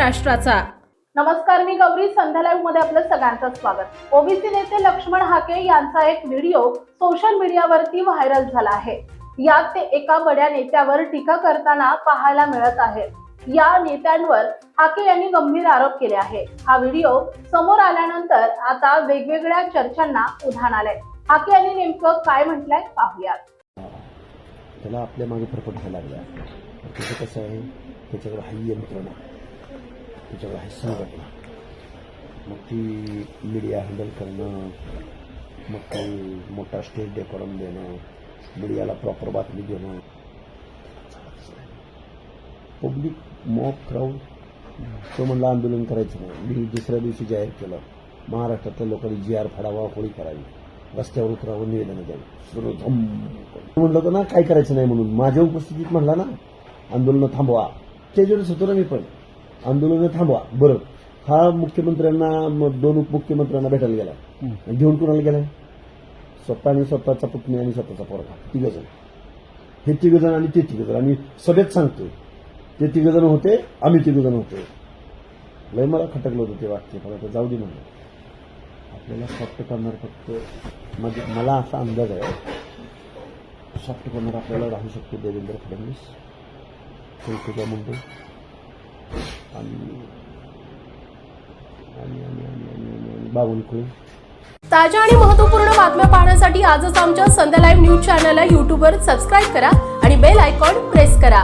महाराष्ट्राचा। नमस्कार, मी गौरी। संध्या लाईव्ह मध्ये आपलं सगळ्यांचं स्वागत। ओबीसी नेते लक्ष्मण हाके यांचा एक व्हिडिओ सोशल मीडियावरती व्हायरल झाला आहे। यात ते एका बड्या नेत्यावर टीका करताना पाहायला मिळत आहे। या नेत्यांवर हाके यांनी गंभीर आरोप केले आहे। हा व्हिडिओ समोर आल्यानंतर आता वेगवेगळ्या चर्चांना उधाण आलंय। हाके यांनी नेमकं काय म्हटलंय पाहूयात। त्याला आपल्या मागे फरफटायला लागला। त्याचं कसं आहे, त्याच्याकडे हाई यंत्रणा, त्याच्याकडे हाई संघटना, मग ती मीडिया हँडल करणं, मग काही मोठा स्टेज डेकोरम देणं, मीडियाला प्रॉपर बातमी देणं, पब्लिक मॉब क्राऊड। तो म्हणला आंदोलन करायचं नाही। मी दुसऱ्या दिवशी जाहीर केलं, महाराष्ट्रातल्या लोकांनी GR फाडावा, होळी करावी, रस्त्यावर उतरावं, निवेदन द्यावी। म्हणलं होतं ना काय करायचं नाही म्हणून, माझ्या उपस्थितीत म्हणला ना आंदोलन थांबवा। त्याच्यावरच होतो ना मी पण, आंदोलन थांबवा। बरं, हा मुख्यमंत्र्यांना, दोन उपमुख्यमंत्र्यांना भेटायला गेला, घेऊन कुणाला गेलाय? स्वतः आणि स्वतःचा पुतणी आणि स्वतःचा पोरगा, तिघजण। हे तिघजण आणि ते तिघजण, आणि सभेत सांगतोय ते तिघजण होते, आम्ही तिघजण होते। लय मला खटकलं होतं ते वाक्य, पण आता जाऊ दे म्हणलं। आपल्याला सॉफ्ट करणार फक्त, म्हणजे मला असा अंदाज आहे, सॉफ्ट करणार आपल्याला राहू शकतो देवेंद्र फडणवीस, पंकजा मुंडे आणि बावनकुळे। ताज्या आणि महत्त्वपूर्ण बातम्या पाहण्यासाठी आजच आमच्या संध्या लाईव्ह न्यूज चॅनलला YouTube वर सबस्क्राईब करा आणि बेल आयकॉन प्रेस करा।